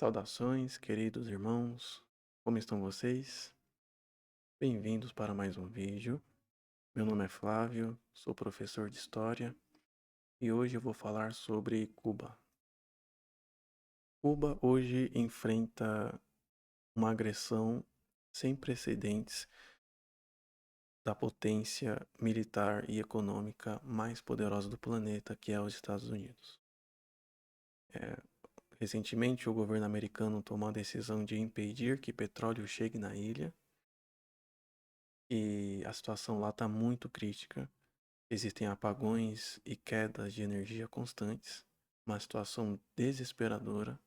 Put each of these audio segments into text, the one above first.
Saudações, queridos irmãos, como estão vocês? Bem-vindos para mais um vídeo. Meu nome é Flávio, sou professor de História e hoje eu vou falar sobre Cuba. Cuba hoje enfrenta uma agressão sem precedentes da potência militar e econômica mais poderosa do planeta, que é os Estados Unidos. Recentemente, o governo americano tomou a decisão de impedir que petróleo chegue na ilha. E a situação lá está muito crítica. Existem apagões e quedas de energia constantes, uma situação desesperadora.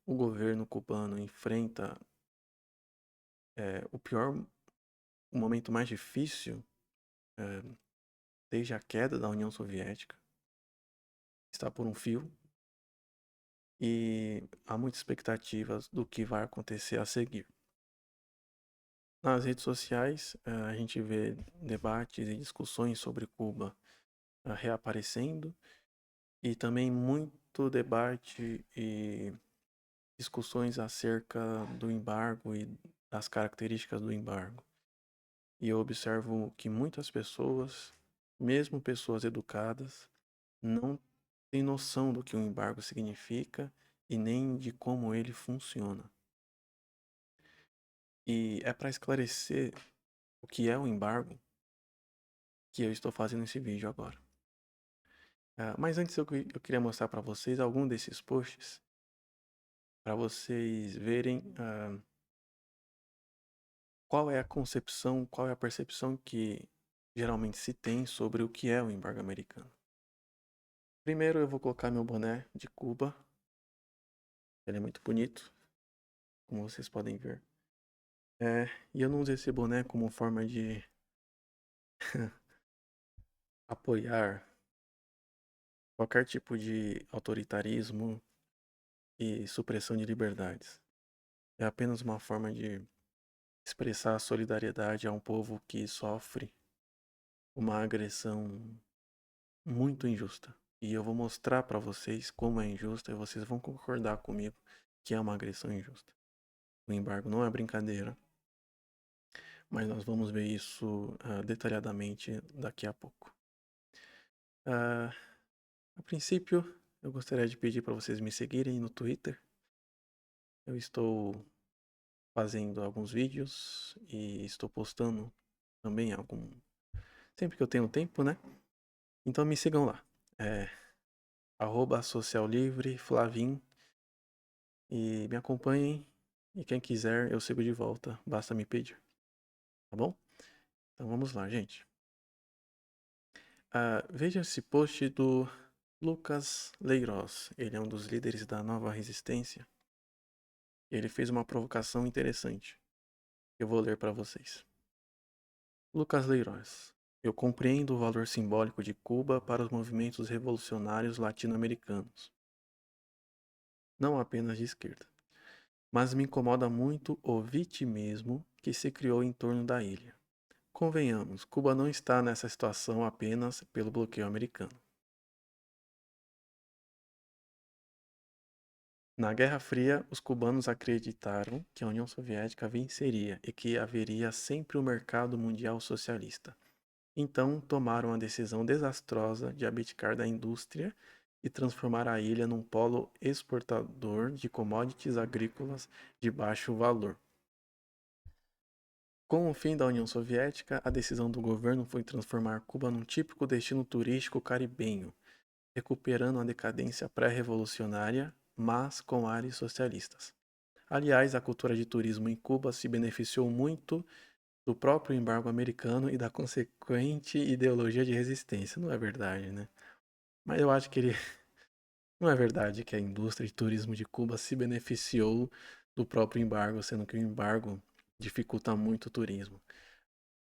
O governo cubano enfrenta o momento mais difícil é, desde a queda da União Soviética. Está por um fio e há muitas expectativas do que vai acontecer a seguir. Nas redes sociais, a gente vê debates e discussões sobre Cuba reaparecendo. E também muito debate e discussões acerca do embargo e das características do embargo. E eu observo que muitas pessoas, mesmo pessoas educadas, não têm noção do que o embargo significa e nem de como ele funciona. E é para esclarecer o que é o embargo que eu estou fazendo esse vídeo agora. Mas antes eu queria mostrar para vocês algum desses posts para vocês verem qual é a concepção, qual é a percepção que geralmente se tem sobre o que é o embargo americano. Primeiro eu vou colocar meu boné de Cuba. Ele é muito bonito, como vocês podem ver. E eu não uso esse boné como forma de apoiar qualquer tipo de autoritarismo e supressão de liberdades. É apenas uma forma de expressar solidariedade a um povo que sofre uma agressão muito injusta. E eu vou mostrar para vocês como é injusta e vocês vão concordar comigo que é uma agressão injusta. O embargo não é brincadeira, mas nós vamos ver isso detalhadamente daqui a pouco. A princípio, eu gostaria de pedir para vocês me seguirem no Twitter. Eu estou fazendo alguns vídeos e estou postando também sempre que eu tenho tempo, né? Então me sigam lá. @sociallivre_flavin e me acompanhem. E quem quiser, eu sigo de volta. Basta me pedir. Tá bom? Então vamos lá, gente. Veja esse post do Lucas Leiroz. Ele é um dos líderes da Nova Resistência. Ele fez uma provocação interessante. Eu vou ler para vocês. Lucas Leiroz. Eu compreendo o valor simbólico de Cuba para os movimentos revolucionários latino-americanos. Não apenas de esquerda. Mas me incomoda muito o vitimismo que se criou em torno da ilha. Convenhamos, Cuba não está nessa situação apenas pelo bloqueio americano. Na Guerra Fria, os cubanos acreditaram que a União Soviética venceria e que haveria sempre um mercado mundial socialista. Então, tomaram a decisão desastrosa de abdicar da indústria e transformar a ilha num polo exportador de commodities agrícolas de baixo valor. Com o fim da União Soviética, a decisão do governo foi transformar Cuba num típico destino turístico caribenho, recuperando a decadência pré-revolucionária, mas com ares socialistas. Aliás, a cultura de turismo em Cuba se beneficiou muito do próprio embargo americano e da consequente ideologia de resistência. Não é verdade, né? Mas eu acho que ele não é verdade que a indústria de turismo de Cuba se beneficiou do próprio embargo, sendo que o embargo dificulta muito o turismo.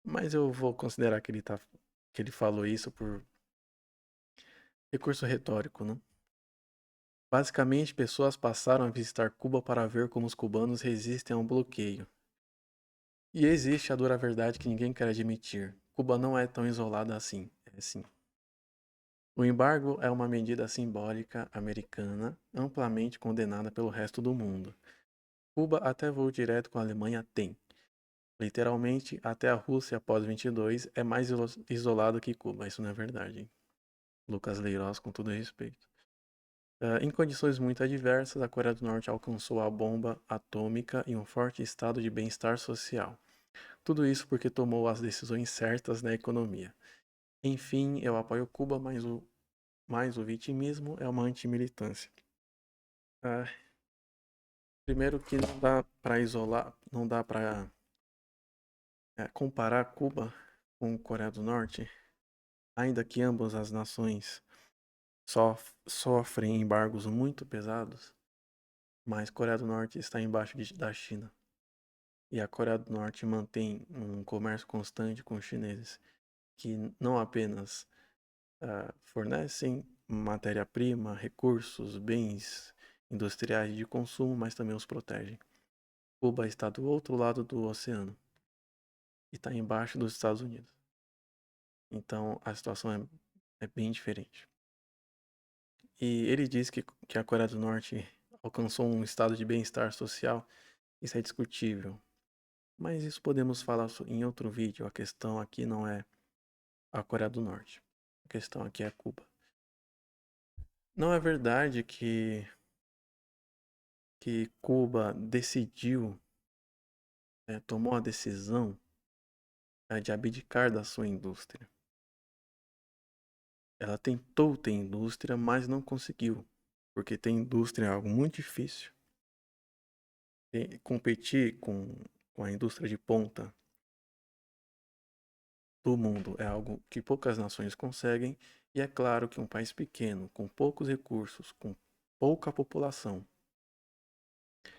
Mas eu vou considerar que ele falou isso por recurso retórico, né? Basicamente, pessoas passaram a visitar Cuba para ver como os cubanos resistem a um bloqueio. E existe a dura verdade que ninguém quer admitir. Cuba não é tão isolada assim. É sim. O embargo é uma medida simbólica americana amplamente condenada pelo resto do mundo. Cuba até voo direto com a Alemanha tem. Literalmente, até a Rússia após 22 é mais isolado que Cuba. Isso não é verdade, hein? Lucas Leiroz, com todo respeito. Em condições muito adversas, a Coreia do Norte alcançou a bomba atômica e um forte estado de bem-estar social. Tudo isso porque tomou as decisões certas na economia. Enfim, eu apoio Cuba, mas o vitimismo é uma antimilitância. Ah, primeiro que não dá para isolar, não dá para comparar Cuba com Coreia do Norte, ainda que ambas as nações sofrem embargos muito pesados, mas Coreia do Norte está embaixo da China. E a Coreia do Norte mantém um comércio constante com os chineses, que não apenas fornecem matéria-prima, recursos, bens industriais de consumo, mas também os protegem. Cuba está do outro lado do oceano e está embaixo dos Estados Unidos. Então a situação é bem diferente. E ele diz que a Coreia do Norte alcançou um estado de bem-estar social. Isso é discutível. Mas isso podemos falar em outro vídeo. A questão aqui não é a Coreia do Norte. A questão aqui é Cuba. Não é verdade que Cuba decidiu, tomou a decisão de abdicar da sua indústria. Ela tentou ter indústria, mas não conseguiu. Porque ter indústria é algo muito difícil. Competir com a indústria de ponta do mundo é algo que poucas nações conseguem, e é claro que um país pequeno, com poucos recursos, com pouca população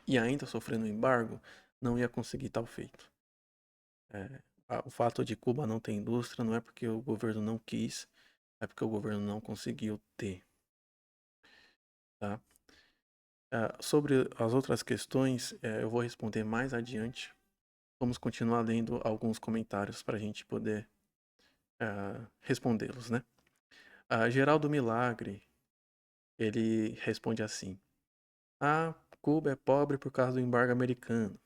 e ainda sofrendo embargo, não ia conseguir tal feito. O fato de Cuba não ter indústria não é porque o governo não quis, é porque o governo não conseguiu ter. Tá? Sobre as outras questões, eu vou responder mais adiante. Vamos continuar lendo alguns comentários para a gente poder respondê-los, né? Geraldo Milagre, ele responde assim: Cuba é pobre por causa do embargo americano.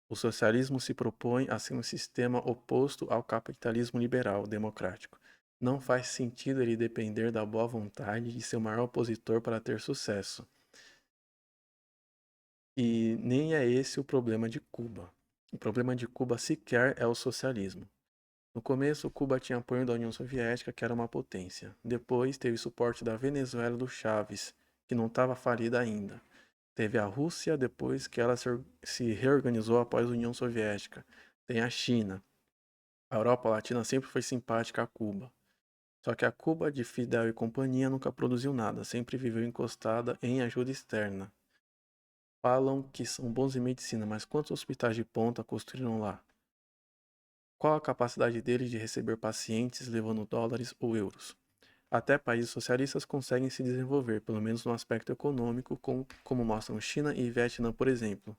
O socialismo se propõe a ser um sistema oposto ao capitalismo liberal, democrático. Não faz sentido ele depender da boa vontade de seu maior opositor para ter sucesso. E nem é esse o problema de Cuba. O problema de Cuba sequer é o socialismo. No começo, Cuba tinha apoio da União Soviética, que era uma potência. Depois, teve suporte da Venezuela do Chávez, que não estava falida ainda. Teve a Rússia depois que ela se reorganizou após a União Soviética. Tem a China. A Europa Latina sempre foi simpática a Cuba. Só que a Cuba de Fidel e companhia nunca produziu nada, sempre viveu encostada em ajuda externa. Falam que são bons em medicina, mas quantos hospitais de ponta construíram lá? Qual a capacidade deles de receber pacientes levando dólares ou euros? Até países socialistas conseguem se desenvolver, pelo menos no aspecto econômico, como mostram China e Vietnã, por exemplo.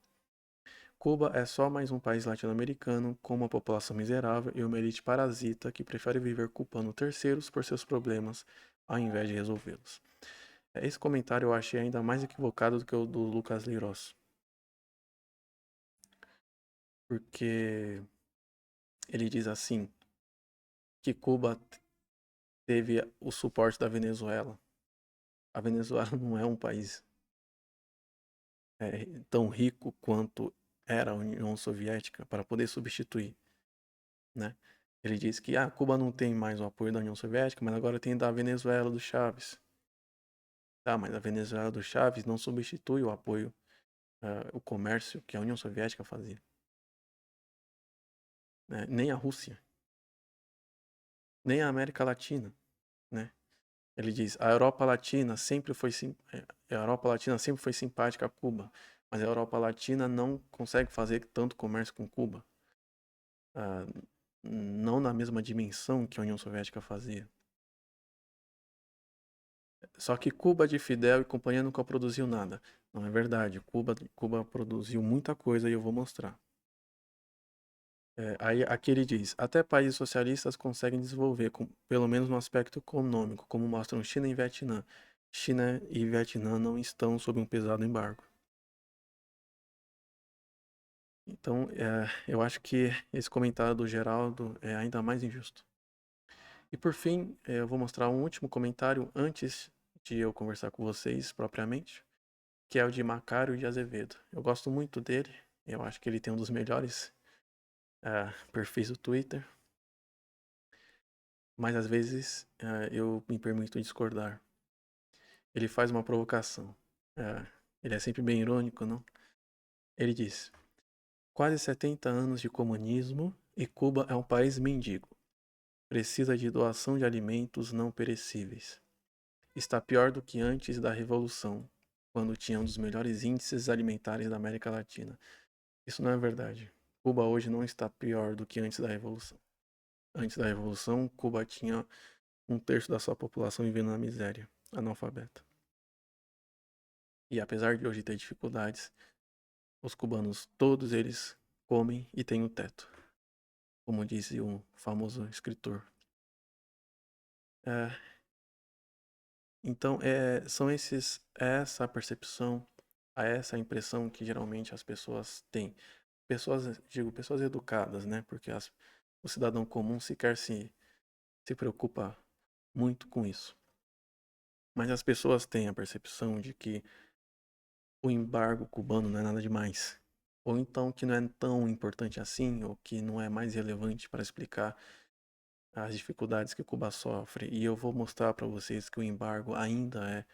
Cuba é só mais um país latino-americano com uma população miserável e uma elite parasita que prefere viver culpando terceiros por seus problemas ao invés de resolvê-los. Esse comentário eu achei ainda mais equivocado do que o do Lucas Leiroz. Porque ele diz assim que Cuba teve o suporte da Venezuela. A Venezuela não é um país tão rico quanto era a União Soviética para poder substituir, né? Ele diz que Cuba não tem mais o apoio da União Soviética, mas agora tem da Venezuela do Chávez. Tá, mas a Venezuela do Chávez não substitui o apoio, o comércio que a União Soviética fazia, né? Nem a Rússia, nem a América Latina, né? Ele diz: a Europa Latina sempre foi simpática a Cuba, mas a Europa Latina não consegue fazer tanto comércio com Cuba, não na mesma dimensão que a União Soviética fazia. Só que Cuba de Fidel e companhia nunca produziu nada. Não é verdade. Cuba produziu muita coisa e eu vou mostrar. Aí aqui ele diz: até países socialistas conseguem desenvolver, pelo menos no aspecto econômico, como mostram China e Vietnã. China e Vietnã não estão sob um pesado embargo. Então, eu acho que esse comentário do Geraldo é ainda mais injusto. E por fim, eu vou mostrar um último comentário antes de eu conversar com vocês propriamente, que é o de Macário de Azevedo. Eu gosto muito dele, eu acho que ele tem um dos melhores perfis do Twitter, mas às vezes eu me permito discordar. Ele faz uma provocação. Ele é sempre bem irônico, não? Ele diz: quase 70 anos de comunismo e Cuba é um país mendigo. Precisa de doação de alimentos não perecíveis. Está pior do que antes da Revolução, quando tinha um dos melhores índices alimentares da América Latina. Isso não é verdade. Cuba hoje não está pior do que antes da Revolução. Antes da Revolução, Cuba tinha um terço da sua população vivendo na miséria, analfabeta. E apesar de hoje ter dificuldades, os cubanos, todos eles, comem e têm um teto, como disse um famoso escritor. Então, são essa percepção, essa impressão que geralmente as pessoas têm. Pessoas educadas, né? Porque o cidadão comum sequer se preocupa muito com isso. Mas as pessoas têm a percepção de que o embargo cubano não é nada demais. Ou então que não é tão importante assim, ou que não é mais relevante para explicar as dificuldades que Cuba sofre. E eu vou mostrar para vocês que o embargo ainda é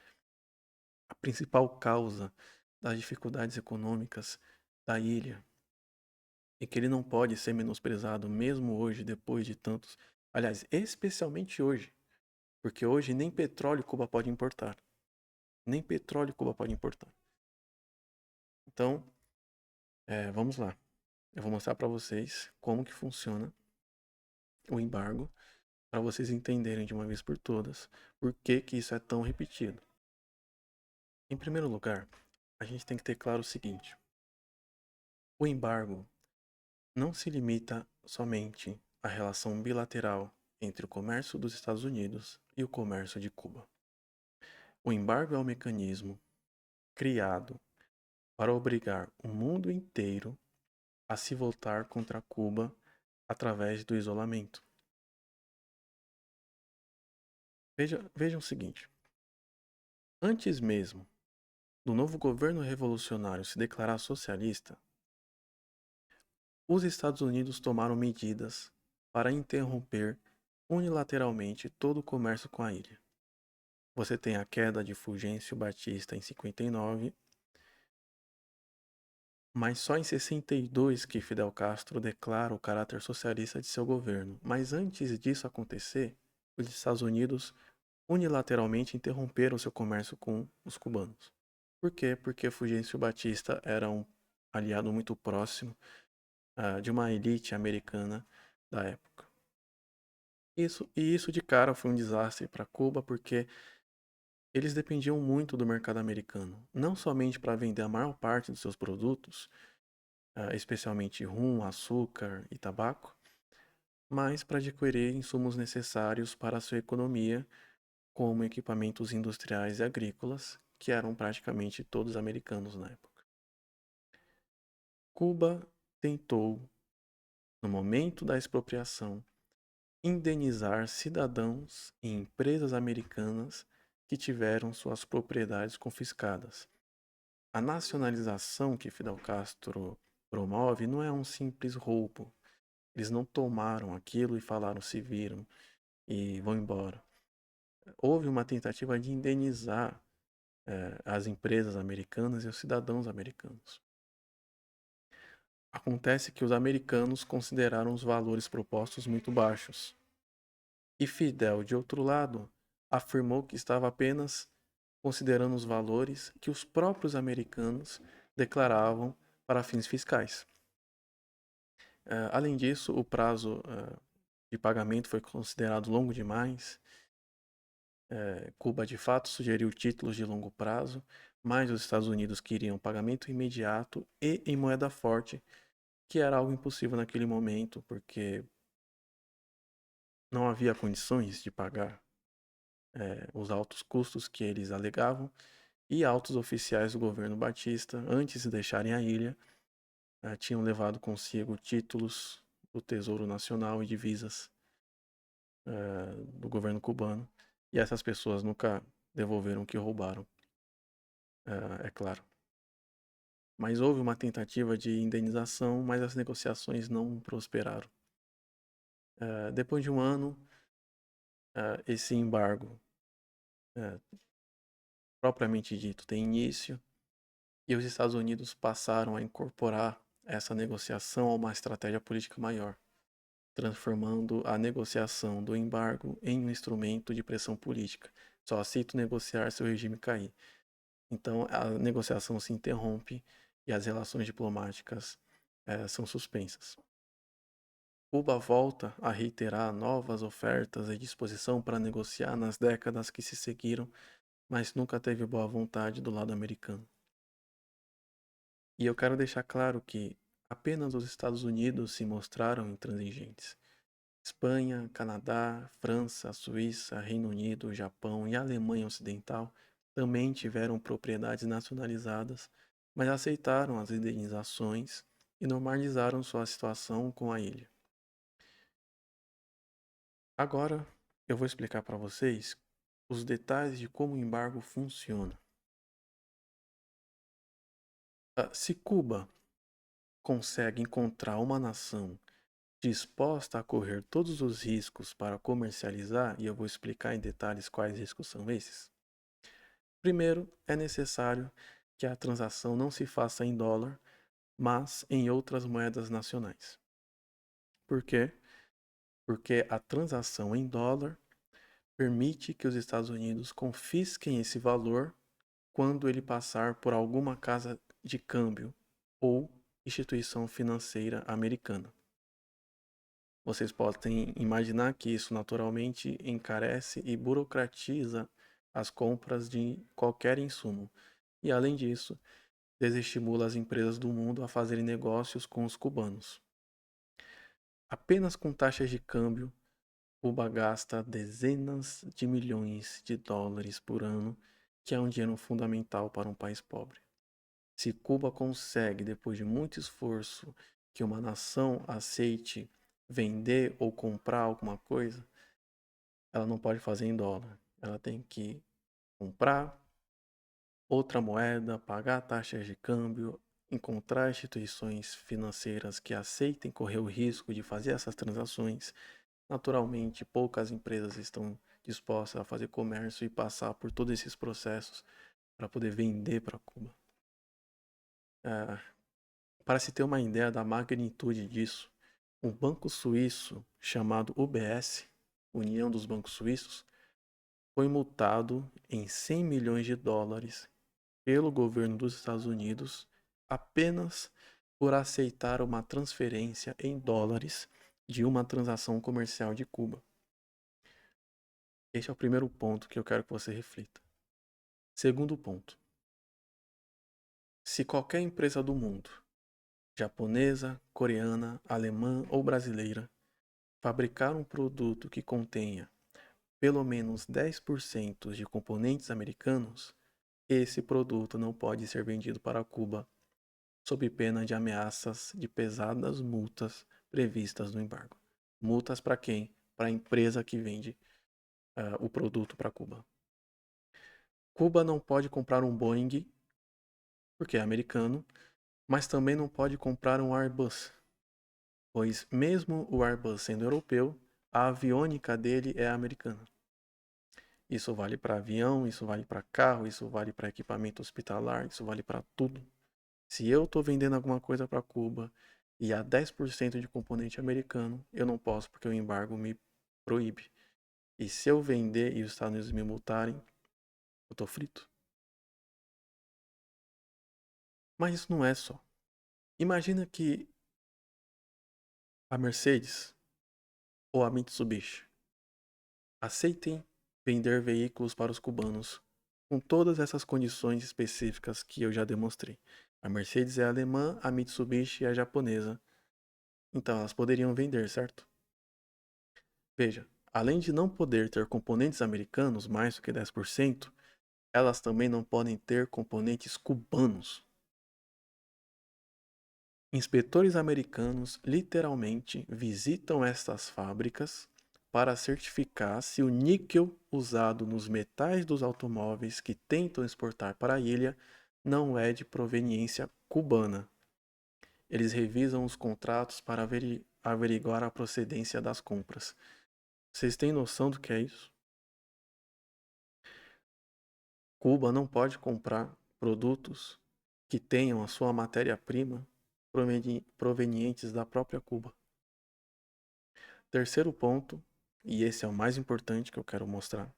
a principal causa das dificuldades econômicas da ilha. E que ele não pode ser menosprezado mesmo hoje, depois de tantos. Aliás, especialmente hoje. Porque hoje nem petróleo Cuba pode importar. Nem petróleo Cuba pode importar. Então, vamos lá. Eu vou mostrar para vocês como que funciona o embargo, para vocês entenderem de uma vez por todas por que que isso é tão repetido. Em primeiro lugar, a gente tem que ter claro o seguinte: o embargo não se limita somente à relação bilateral entre o comércio dos Estados Unidos e o comércio de Cuba. O embargo é um mecanismo criado para obrigar o mundo inteiro a se voltar contra Cuba através do isolamento. Vejam o seguinte: antes mesmo do novo governo revolucionário se declarar socialista, os Estados Unidos tomaram medidas para interromper unilateralmente todo o comércio com a ilha. Você tem a queda de Fulgêncio Batista em 59, mas só em 62 que Fidel Castro declara o caráter socialista de seu governo. Mas antes disso acontecer, os Estados Unidos unilateralmente interromperam seu comércio com os cubanos. Por quê? Porque Fulgêncio Batista era um aliado muito próximo de uma elite americana da época. Isso de cara foi um desastre para Cuba, porque eles dependiam muito do mercado americano, não somente para vender a maior parte dos seus produtos, especialmente rum, açúcar e tabaco, mas para adquirir insumos necessários para a sua economia, como equipamentos industriais e agrícolas, que eram praticamente todos americanos na época. Cuba tentou, no momento da expropriação, indenizar cidadãos e empresas americanas que tiveram suas propriedades confiscadas. A nacionalização que Fidel Castro promove não é um simples roubo. Eles não tomaram aquilo e falaram se viram e vão embora. Houve uma tentativa de indenizar as empresas americanas e os cidadãos americanos. Acontece que os americanos consideraram os valores propostos muito baixos. E Fidel, de outro lado, afirmou que estava apenas considerando os valores que os próprios americanos declaravam para fins fiscais. Além disso, o prazo de pagamento foi considerado longo demais. Cuba, de fato, sugeriu títulos de longo prazo, mas os Estados Unidos queriam pagamento imediato e em moeda forte, que era algo impossível naquele momento, porque não havia condições de pagar os altos custos que eles alegavam, e altos oficiais do governo Batista, antes de deixarem a ilha, tinham levado consigo títulos do Tesouro Nacional e divisas do governo cubano, e essas pessoas nunca devolveram o que roubaram, é claro. Mas houve uma tentativa de indenização, mas as negociações não prosperaram. Depois de um ano, esse embargo, propriamente dito, tem início, e os Estados Unidos passaram a incorporar essa negociação a uma estratégia política maior, transformando a negociação do embargo em um instrumento de pressão política. Só aceito negociar se o regime cair. Então a negociação se interrompe e as relações diplomáticas são suspensas. Cuba volta a reiterar novas ofertas e disposição para negociar nas décadas que se seguiram, mas nunca teve boa vontade do lado americano. E eu quero deixar claro que apenas os Estados Unidos se mostraram intransigentes. Espanha, Canadá, França, Suíça, Reino Unido, Japão e Alemanha Ocidental também tiveram propriedades nacionalizadas, mas aceitaram as indenizações e normalizaram sua situação com a ilha. Agora eu vou explicar para vocês os detalhes de como o embargo funciona. Se Cuba consegue encontrar uma nação disposta a correr todos os riscos para comercializar, e eu vou explicar em detalhes quais riscos são esses. Primeiro, é necessário que a transação não se faça em dólar, mas em outras moedas nacionais. Por quê? Porque a transação em dólar permite que os Estados Unidos confisquem esse valor quando ele passar por alguma casa de câmbio ou instituição financeira americana. Vocês podem imaginar que isso naturalmente encarece e burocratiza as compras de qualquer insumo. E além disso, desestimula as empresas do mundo a fazerem negócios com os cubanos. Apenas com taxas de câmbio, Cuba gasta dezenas de milhões de dólares por ano, que é um dinheiro fundamental para um país pobre. Se Cuba consegue, depois de muito esforço, que uma nação aceite vender ou comprar alguma coisa, ela não pode fazer em dólar. Ela tem que comprar outra moeda, pagar taxas de câmbio, encontrar instituições financeiras que aceitem correr o risco de fazer essas transações. Naturalmente, poucas empresas estão dispostas a fazer comércio e passar por todos esses processos para poder vender para Cuba. Para se ter uma ideia da magnitude disso, um banco suíço chamado UBS, União dos Bancos Suíços, foi multado em 100 milhões de dólares pelo governo dos Estados Unidos apenas por aceitar uma transferência em dólares de uma transação comercial de Cuba. Este é o primeiro ponto que eu quero que você reflita. Segundo ponto. Se qualquer empresa do mundo, japonesa, coreana, alemã ou brasileira, fabricar um produto que contenha pelo menos 10% de componentes americanos, esse produto não pode ser vendido para Cuba sob pena de ameaças de pesadas multas previstas no embargo. Multas para quem? Para a empresa que vende o produto para Cuba. Cuba não pode comprar um Boeing, porque é americano, mas também não pode comprar um Airbus, pois mesmo o Airbus sendo europeu, a aviônica dele é americana. Isso vale para avião, isso vale para carro, isso vale para equipamento hospitalar, isso vale para tudo. Se eu estou vendendo alguma coisa para Cuba e há 10% de componente americano, eu não posso porque o embargo me proíbe. E se eu vender e os Estados Unidos me multarem, eu tô frito. Mas isso não é só. Imagina que a Mercedes ou a Mitsubishi aceitem vender veículos para os cubanos com todas essas condições específicas que eu já demonstrei. A Mercedes é alemã, a Mitsubishi é japonesa. Então elas poderiam vender, certo? Veja, além de não poder ter componentes americanos, mais do que 10%, elas também não podem ter componentes cubanos. Inspetores americanos literalmente visitam estas fábricas para certificar se o níquel usado nos metais dos automóveis que tentam exportar para a ilha não é de proveniência cubana. Eles revisam os contratos para averiguar a procedência das compras. Vocês têm noção do que é isso? Cuba não pode comprar produtos que tenham a sua matéria-prima provenientes da própria Cuba. Terceiro ponto, e esse é o mais importante que eu quero mostrar.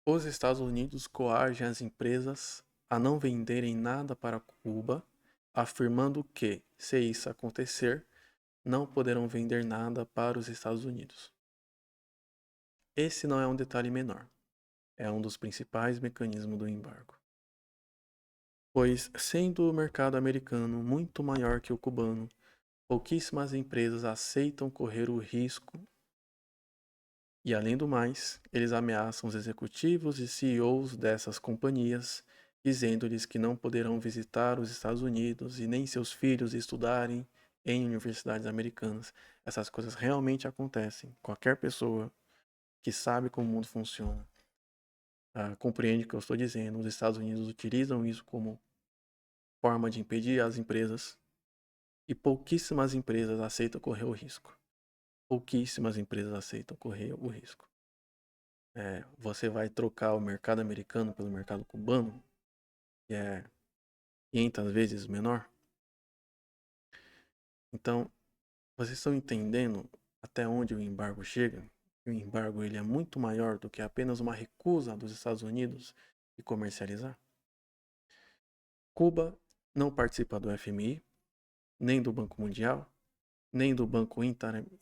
Os Estados Unidos coagem as empresas a não venderem nada para Cuba, afirmando que, se isso acontecer, não poderão vender nada para os Estados Unidos. Esse não é um detalhe menor, é um dos principais mecanismos do embargo. Pois, sendo o mercado americano muito maior que o cubano, pouquíssimas empresas aceitam correr o risco e, além do mais, eles ameaçam os executivos e CEOs dessas companhias, dizendo-lhes que não poderão visitar os Estados Unidos e nem seus filhos estudarem em universidades americanas. Essas coisas realmente acontecem. Qualquer pessoa que sabe como o mundo funciona compreende o que eu estou dizendo. Os Estados Unidos utilizam isso como forma de impedir as empresas e pouquíssimas empresas aceitam correr o risco. Pouquíssimas empresas aceitam correr o risco. Você vai trocar o mercado americano pelo mercado cubano, que é 500 vezes menor. Então, vocês estão entendendo até onde o embargo chega? O embargo ele é muito maior do que apenas uma recusa dos Estados Unidos de comercializar. Cuba não participa do FMI, nem do Banco Mundial, nem do Banco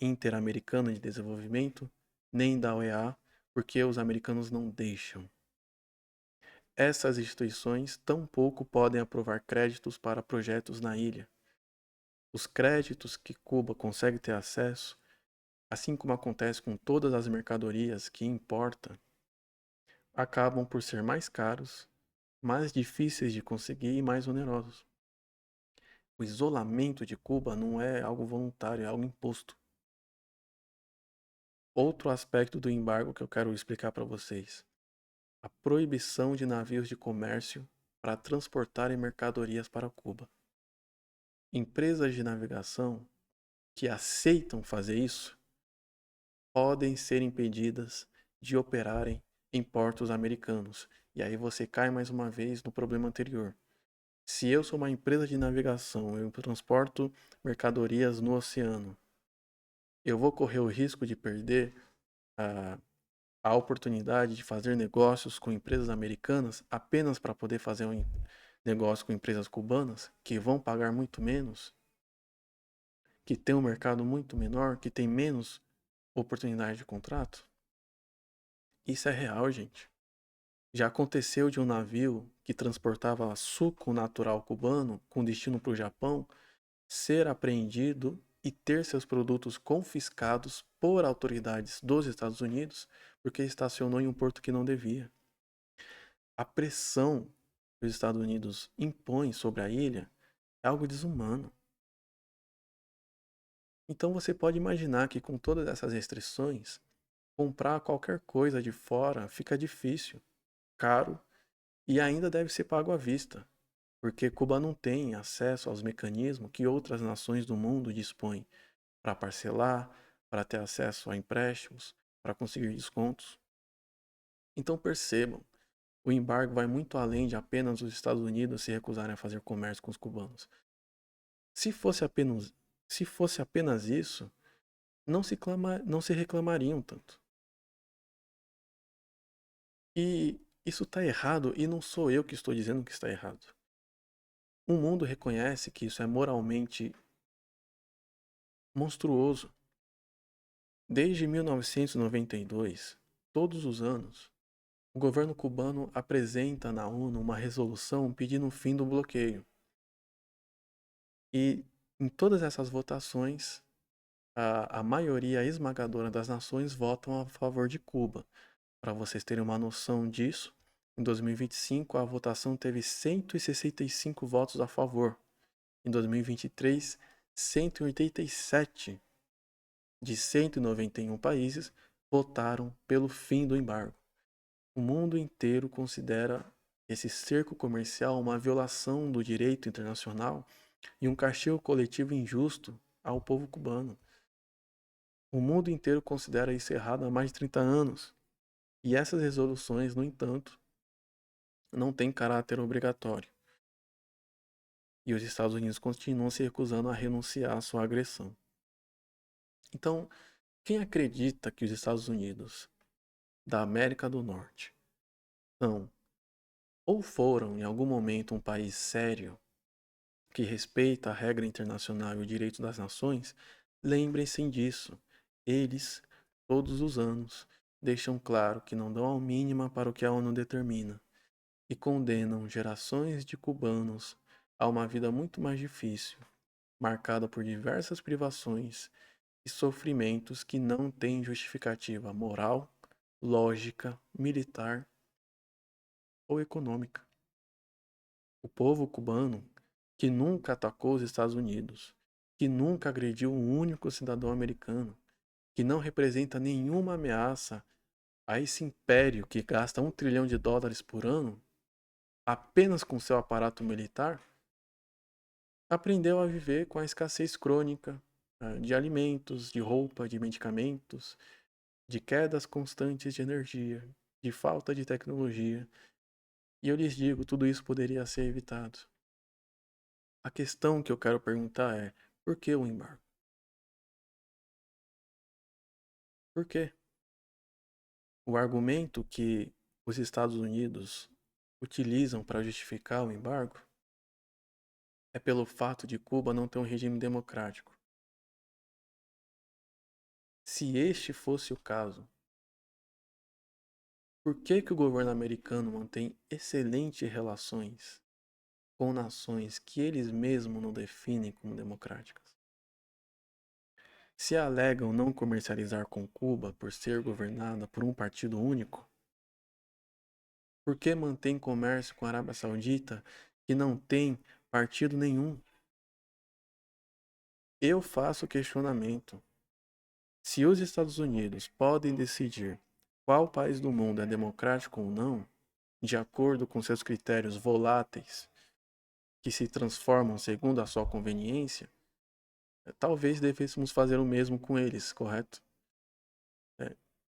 Interamericano de Desenvolvimento, nem da OEA, porque os americanos não deixam. Essas instituições tampouco podem aprovar créditos para projetos na ilha. Os créditos que Cuba consegue ter acesso, assim como acontece com todas as mercadorias que importa, acabam por ser mais caros, mais difíceis de conseguir e mais onerosos. O isolamento de Cuba não é algo voluntário, é algo imposto. Outro aspecto do embargo que eu quero explicar para vocês: a proibição de navios de comércio para transportarem mercadorias para Cuba. Empresas de navegação que aceitam fazer isso podem ser impedidas de operarem em portos americanos. E aí você cai mais uma vez no problema anterior. Se eu sou uma empresa de navegação, eu transporto mercadorias no oceano, eu vou correr o risco de perder a, a oportunidade de fazer negócios com empresas americanas apenas para poder fazer um negócio com empresas cubanas que vão pagar muito menos, que tem um mercado muito menor, que tem menos oportunidade de contrato? Isso é real, gente. Já aconteceu de um navio que transportava suco natural cubano com destino para o Japão ser apreendido e ter seus produtos confiscados por autoridades dos Estados Unidos porque estacionou em um porto que não devia. A pressão que os Estados Unidos impõem sobre a ilha é algo desumano. Então você pode imaginar que com todas essas restrições, comprar qualquer coisa de fora fica difícil, caro e ainda deve ser pago à vista, porque Cuba não tem acesso aos mecanismos que outras nações do mundo dispõem para parcelar, para ter acesso a empréstimos, para conseguir descontos. Então percebam, o embargo vai muito além de apenas os Estados Unidos se recusarem a fazer comércio com os cubanos. Se fosse apenas isso, não se reclamariam tanto. E isso está errado e não sou eu que estou dizendo que está errado. O mundo reconhece que isso é moralmente monstruoso. Desde 1992, todos os anos, o governo cubano apresenta na ONU uma resolução pedindo o fim do bloqueio. E Em todas essas votações, a maioria esmagadora das nações votam a favor de Cuba. Para vocês terem uma noção disso, em 2025 a votação teve 165 votos a favor. Em 2023, 187 de 191 países votaram pelo fim do embargo. O mundo inteiro considera esse cerco comercial uma violação do direito internacional e um castigo coletivo injusto ao povo cubano. O mundo inteiro considera isso errado há mais de 30 anos. E essas resoluções, no entanto, não têm caráter obrigatório. E os Estados Unidos continuam se recusando a renunciar à sua agressão. Então, quem acredita que os Estados Unidos da América do Norte são ou foram em algum momento um país sério que respeita a regra internacional e o direito das nações, lembrem-se disso. Eles, todos os anos, deixam claro que não dão a mínima para o que a ONU determina e condenam gerações de cubanos a uma vida muito mais difícil, marcada por diversas privações e sofrimentos que não têm justificativa moral, lógica, militar ou econômica. O povo cubano, que nunca atacou os Estados Unidos, que nunca agrediu um único cidadão americano, que não representa nenhuma ameaça a esse império que gasta $1 trilhão por ano apenas com seu aparato militar, aprendeu a viver com a escassez crônica de alimentos, de roupa, de medicamentos, de quedas constantes de energia, de falta de tecnologia. E eu lhes digo, tudo isso poderia ser evitado. A questão que eu quero perguntar é, por que o embargo? Por quê? O argumento que os Estados Unidos utilizam para justificar o embargo é pelo fato de Cuba não ter um regime democrático. Se este fosse o caso, por que o governo americano mantém excelentes relações com nações que eles mesmos não definem como democráticas? Se alegam não comercializar com Cuba por ser governada por um partido único, por que mantém comércio com a Arábia Saudita, que não tem partido nenhum? Eu faço o questionamento. Se os Estados Unidos podem decidir qual país do mundo é democrático ou não, de acordo com seus critérios voláteis, que se transformam segundo a sua conveniência, talvez devêssemos fazer o mesmo com eles, correto?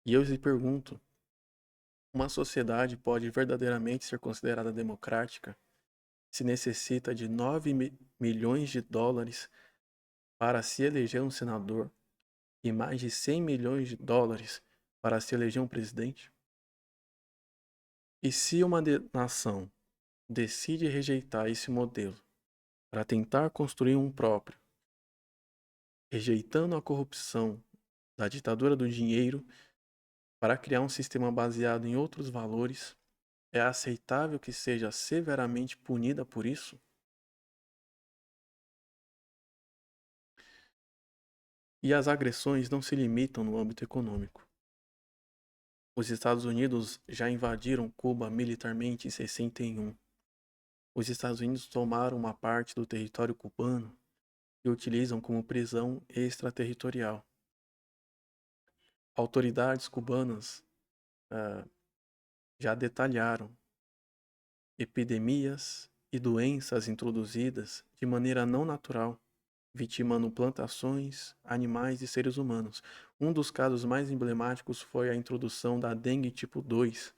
E eu lhe pergunto, uma sociedade pode verdadeiramente ser considerada democrática se necessita de 9 milhões de dólares para se eleger um senador e mais de 100 milhões de dólares para se eleger um presidente? E se uma nação decide rejeitar esse modelo para tentar construir um próprio, rejeitando a corrupção da ditadura do dinheiro para criar um sistema baseado em outros valores, é aceitável que seja severamente punida por isso? E as agressões não se limitam no âmbito econômico. Os Estados Unidos já invadiram Cuba militarmente em 61. Os Estados Unidos tomaram uma parte do território cubano e utilizam como prisão extraterritorial. Autoridades cubanas já detalharam epidemias e doenças introduzidas de maneira não natural, vitimando plantações, animais e seres humanos. Um dos casos mais emblemáticos foi a introdução da dengue tipo 2,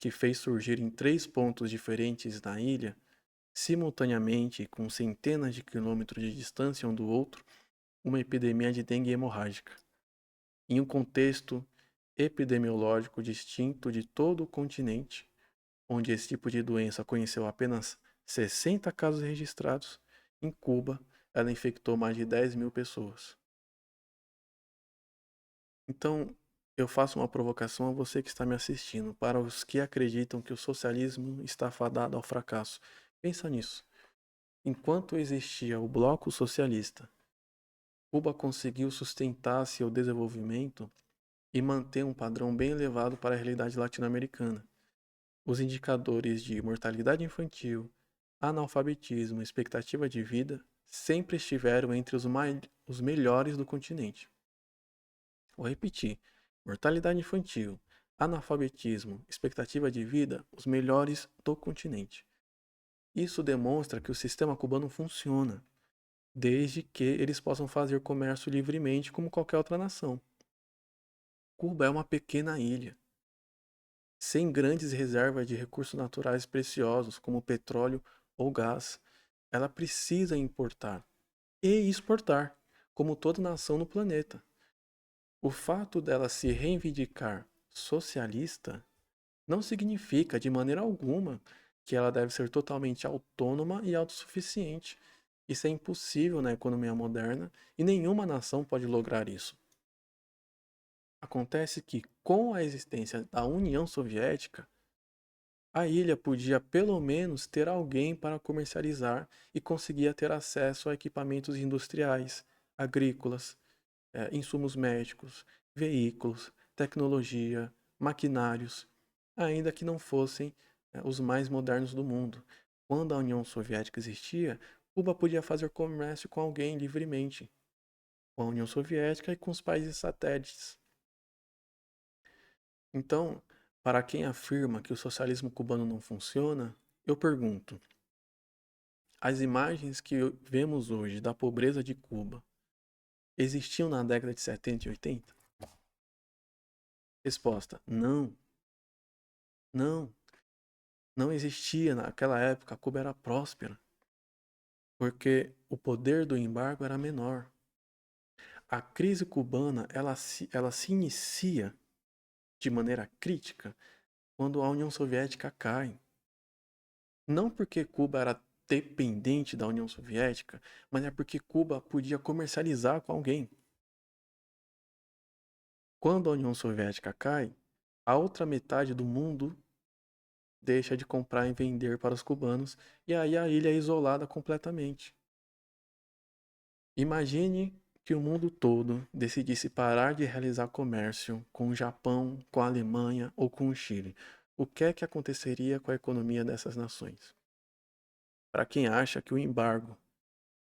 que fez surgir em 3 pontos diferentes na ilha, simultaneamente com centenas de quilômetros de distância um do outro, uma epidemia de dengue hemorrágica. Em um contexto epidemiológico distinto de todo o continente, onde esse tipo de doença conheceu apenas 60 casos registrados, em Cuba ela infectou mais de 10 mil pessoas. Então, eu faço uma provocação a você que está me assistindo, para os que acreditam que o socialismo está fadado ao fracasso. Pensa nisso. Enquanto existia o bloco socialista, Cuba conseguiu sustentar seu desenvolvimento e manter um padrão bem elevado para a realidade latino-americana. Os indicadores de mortalidade infantil, analfabetismo e expectativa de vida sempre estiveram entre os melhores do continente. Vou repetir: mortalidade infantil, analfabetismo, expectativa de vida, os melhores do continente. Isso demonstra que o sistema cubano funciona, desde que eles possam fazer comércio livremente como qualquer outra nação. Cuba é uma pequena ilha, sem grandes reservas de recursos naturais preciosos, como petróleo ou gás. Ela precisa importar e exportar, como toda nação no planeta. O fato dela se reivindicar socialista não significa, de maneira alguma, que ela deve ser totalmente autônoma e autossuficiente. Isso é impossível na economia moderna e nenhuma nação pode lograr isso. Acontece que, com a existência da União Soviética, a ilha podia pelo menos ter alguém para comercializar e conseguia ter acesso a equipamentos industriais, agrícolas, insumos médicos, veículos, tecnologia, maquinários, ainda que não fossem os mais modernos do mundo. Quando a União Soviética existia, Cuba podia fazer comércio com alguém livremente, com a União Soviética e com os países satélites. Então, para quem afirma que o socialismo cubano não funciona, eu pergunto: as imagens que vemos hoje da pobreza de Cuba existiam na década de 70 e 80? Resposta: não. Não, não existia naquela época. Cuba era próspera, porque o poder do embargo era menor. A crise cubana, ela se inicia de maneira crítica quando a União Soviética cai. Não porque Cuba era dependente da União Soviética, mas é porque Cuba podia comercializar com alguém. Quando a União Soviética cai, a outra metade do mundo deixa de comprar e vender para os cubanos, e aí a ilha é isolada completamente. Imagine que o mundo todo decidisse parar de realizar comércio com o Japão, com a Alemanha ou com o Chile. O que é que aconteceria com a economia dessas nações? Para quem acha que o embargo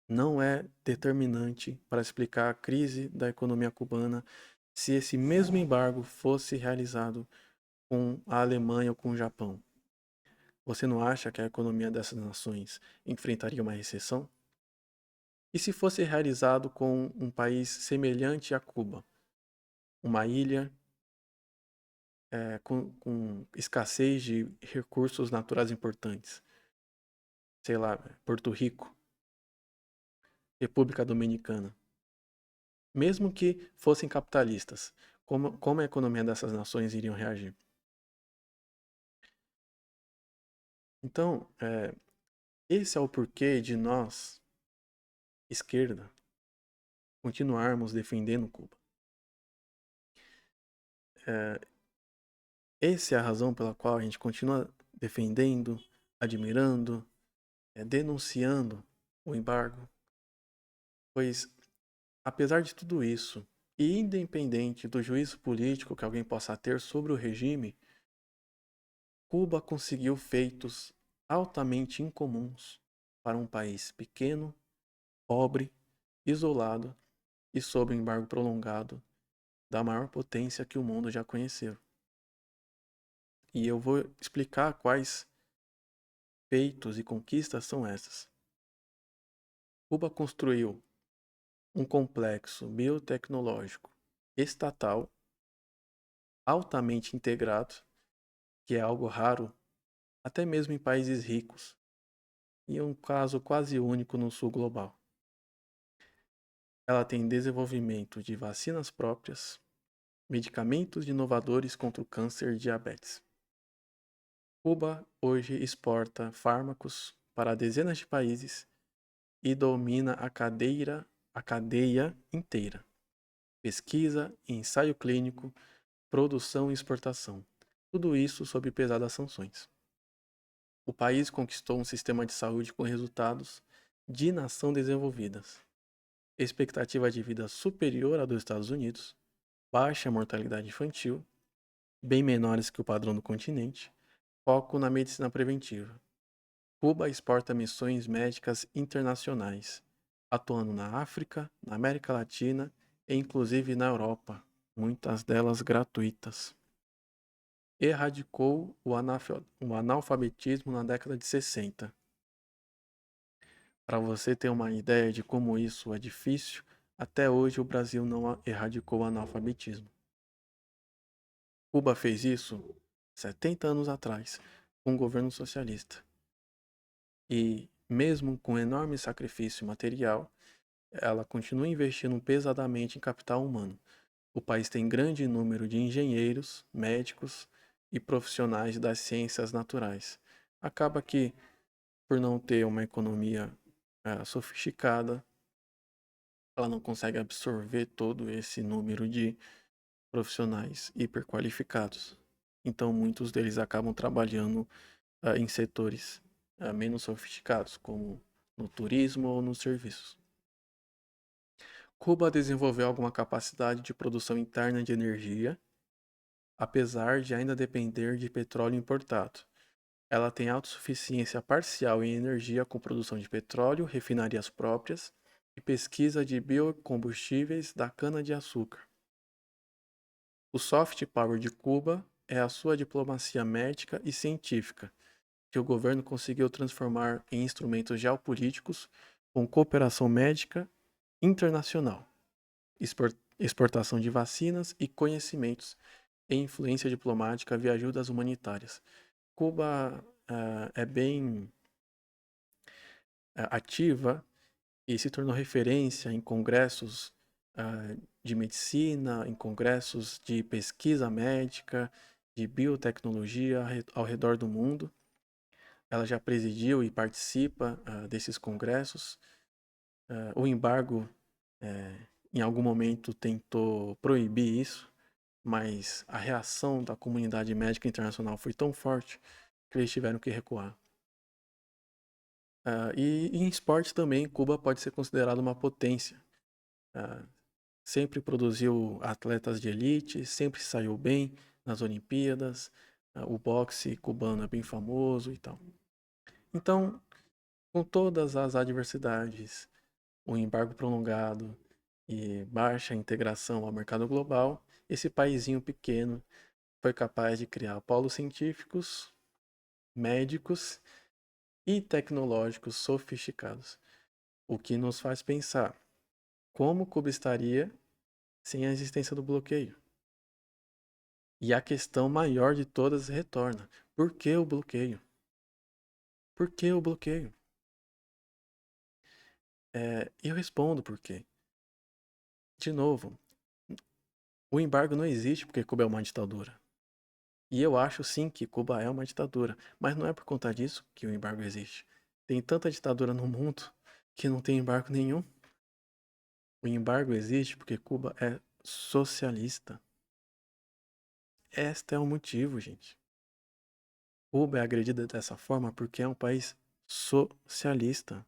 não é determinante para explicar a crise da economia cubana, se esse mesmo embargo fosse realizado com a Alemanha ou com o Japão, você não acha que a economia dessas nações enfrentaria uma recessão? E se fosse realizado com um país semelhante a Cuba, uma ilha com escassez de recursos naturais importantes, sei lá, Porto Rico, República Dominicana, mesmo que fossem capitalistas, como a economia dessas nações iriam reagir? Então, esse é o porquê de nós, esquerda, continuarmos defendendo Cuba. Essa é a razão pela qual a gente continua defendendo, admirando, denunciando o embargo, pois, apesar de tudo isso, e independente do juízo político que alguém possa ter sobre o regime, Cuba conseguiu feitos altamente incomuns para um país pequeno, pobre, isolado e sob um embargo prolongado da maior potência que o mundo já conheceu. E eu vou explicar quais feitos e conquistas são essas. Cuba construiu um complexo biotecnológico estatal altamente integrado, que é algo raro até mesmo em países ricos, e é um caso quase único no sul global. Ela tem desenvolvimento de vacinas próprias, medicamentos inovadores contra o câncer e diabetes. Cuba hoje exporta fármacos para dezenas de países e domina a cadeia inteira: pesquisa, ensaio clínico, produção e exportação. Tudo isso sob pesadas sanções. O país conquistou um sistema de saúde com resultados de nação desenvolvidas, expectativa de vida superior à dos Estados Unidos, baixa mortalidade infantil, bem menores que o padrão do continente, foco na medicina preventiva. Cuba exporta missões médicas internacionais, atuando na África, na América Latina e inclusive na Europa, muitas delas gratuitas. Erradicou o analfabetismo na década de 60. Para você ter uma ideia de como isso é difícil, até hoje o Brasil não erradicou o analfabetismo. Cuba fez isso 70 anos atrás, com um governo socialista. E, mesmo com enorme sacrifício material, ela continua investindo pesadamente em capital humano. O país tem grande número de engenheiros, médicos e profissionais das ciências naturais. Acaba que, por não ter uma economia sofisticada, ela não consegue absorver todo esse número de profissionais hiperqualificados. Então, muitos deles acabam trabalhando em setores menos sofisticados, como no turismo ou nos serviços. Cuba desenvolveu alguma capacidade de produção interna de energia, apesar de ainda depender de petróleo importado. Ela tem autossuficiência parcial em energia com produção de petróleo, refinarias próprias e pesquisa de biocombustíveis da cana-de-açúcar. O soft power de Cuba é a sua diplomacia médica e científica, que o governo conseguiu transformar em instrumentos geopolíticos com cooperação médica internacional, exportação de vacinas e conhecimentos e influência diplomática via ajudas humanitárias. Cuba é bem ativa e se tornou referência em congressos de medicina, em congressos de pesquisa médica, de biotecnologia ao redor do mundo. Ela já presidiu e participa desses congressos. O embargo, em algum momento, tentou proibir isso, mas a reação da comunidade médica internacional foi tão forte que eles tiveram que recuar. E em esporte também, Cuba pode ser considerada uma potência. Sempre produziu atletas de elite, sempre saiu bem nas Olimpíadas. O boxe cubano é bem famoso e tal. Então, com todas as adversidades, o embargo prolongado e baixa integração ao mercado global, esse paizinho pequeno foi capaz de criar polos científicos, médicos e tecnológicos sofisticados, o que nos faz pensar como Cuba estaria sem a existência do bloqueio. E a questão maior de todas retorna: por que o bloqueio? Por que o bloqueio? Eu respondo por quê. De novo, o embargo não existe porque Cuba é uma ditadura. E eu acho sim que Cuba é uma ditadura, mas não é por conta disso que o embargo existe. Tem tanta ditadura no mundo que não tem embargo nenhum. O embargo existe porque Cuba é socialista. Este é o motivo, gente. Cuba é agredida dessa forma porque é um país socialista.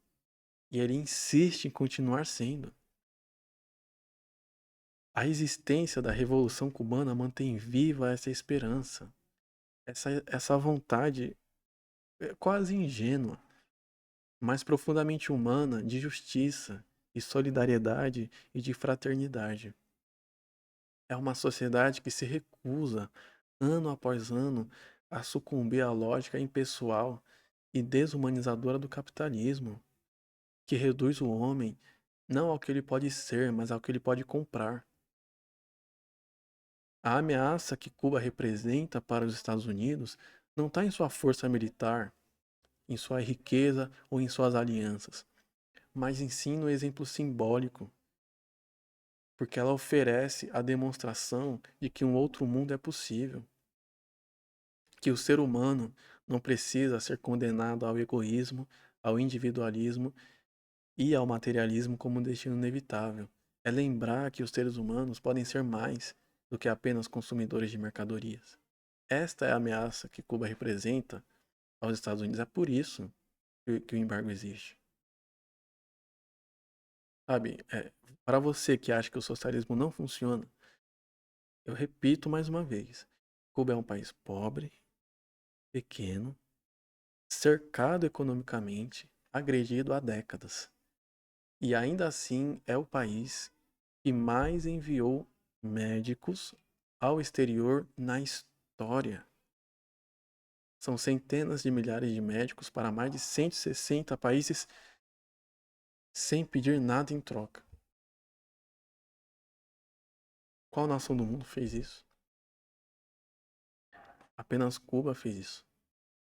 E ele insiste em continuar sendo. A existência da Revolução Cubana mantém viva essa esperança, essa vontade quase ingênua, mas profundamente humana de justiça, de solidariedade e de fraternidade. É uma sociedade que se recusa, ano após ano, a sucumbir à lógica impessoal e desumanizadora do capitalismo, que reduz o homem não ao que ele pode ser, mas ao que ele pode comprar. A ameaça que Cuba representa para os Estados Unidos não está em sua força militar, em sua riqueza ou em suas alianças, mas em sim no exemplo simbólico, porque ela oferece a demonstração de que um outro mundo é possível, que o ser humano não precisa ser condenado ao egoísmo, ao individualismo e ao materialismo como um destino inevitável. É lembrar que os seres humanos podem ser mais do que apenas consumidores de mercadorias. Esta é a ameaça que Cuba representa aos Estados Unidos. É por isso que o embargo existe. Sabe, para você que acha que o socialismo não funciona, eu repito mais uma vez: Cuba é um país pobre, pequeno, cercado economicamente, agredido há décadas. E ainda assim é o país que mais enviou médicos ao exterior na história. São centenas de milhares de médicos para mais de 160 países sem pedir nada em troca. Qual nação do mundo fez isso? Apenas Cuba fez isso.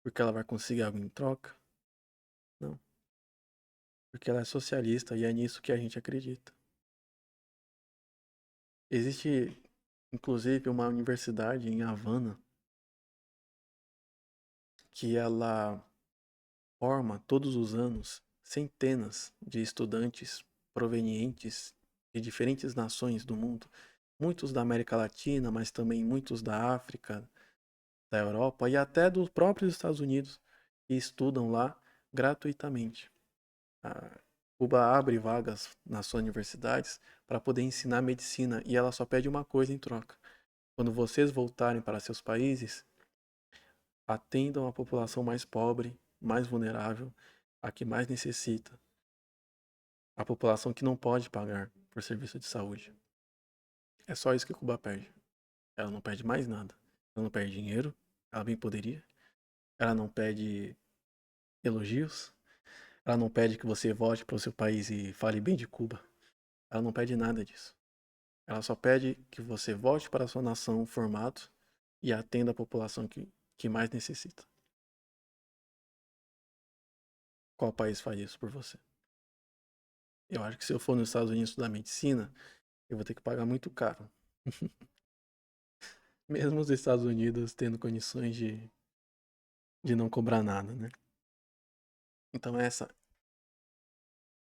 Porque ela vai conseguir algo em troca? Não. Porque ela é socialista e é nisso que a gente acredita. Existe, inclusive, uma universidade em Havana que ela forma todos os anos centenas de estudantes provenientes de diferentes nações do mundo, muitos da América Latina, mas também muitos da África, da Europa e até dos próprios Estados Unidos, que estudam lá gratuitamente. A Cuba abre vagas nas suas universidades para poder ensinar medicina e ela só pede uma coisa em troca. Quando vocês voltarem para seus países, atendam a população mais pobre, mais vulnerável, a que mais necessita, a população que não pode pagar por serviço de saúde. É só isso que Cuba pede. Ela não pede mais nada. Ela não pede dinheiro, ela bem poderia. Ela não pede elogios. Ela não pede que você volte para o seu país e fale bem de Cuba. Ela não pede nada disso. Ela só pede que você volte para a sua nação formado e atenda a população que mais necessita. Qual país faz isso por você? Eu acho que se eu for nos Estados Unidos estudar medicina, eu vou ter que pagar muito caro. Mesmo os Estados Unidos tendo condições de não cobrar nada, né? Então essa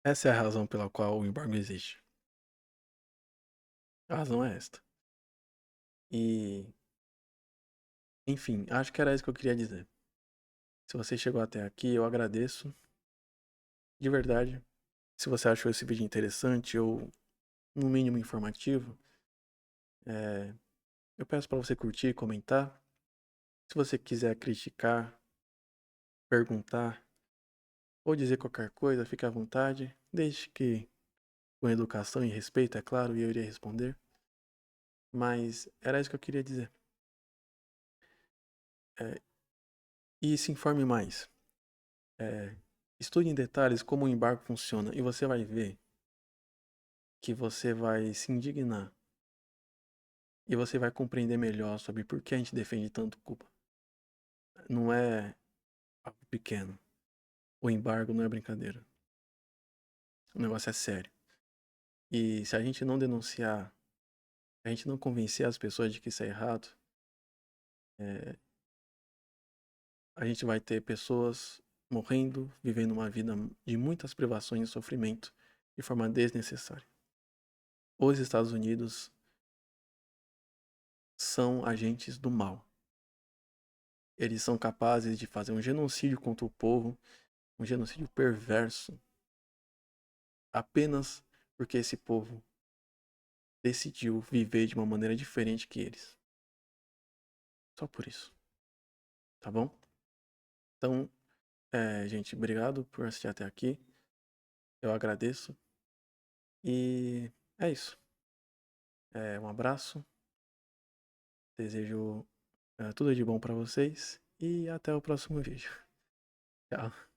é a razão pela qual o embargo existe. A razão é esta. E, enfim, acho que era isso que eu queria dizer. Se você chegou até aqui, eu agradeço. De verdade. Se você achou esse vídeo interessante ou, no mínimo, informativo, eu peço para você curtir, comentar. Se você quiser criticar, perguntar ou dizer qualquer coisa, fique à vontade. Desde que com educação e respeito, é claro, e eu iria responder. Mas era isso que eu queria dizer. E se informe mais. Estude em detalhes como o embargo funciona e você vai ver que você vai se indignar e você vai compreender melhor sobre por que a gente defende tanto Cuba. Não é algo pequeno. O embargo não é brincadeira. O negócio é sério. E se a gente não denunciar, se a gente não convencer as pessoas de que isso é errado, é, a gente vai ter pessoas morrendo, vivendo uma vida de muitas privações e sofrimento de forma desnecessária. Os Estados Unidos são agentes do mal. Eles são capazes de fazer um genocídio contra o povo, um genocídio perverso, apenas porque esse povo decidiu viver de uma maneira diferente que eles. Só por isso. Tá bom? Então, gente, obrigado por assistir até aqui. Eu agradeço. E é isso. Um abraço. Desejo tudo de bom para vocês. E até o próximo vídeo. Tchau.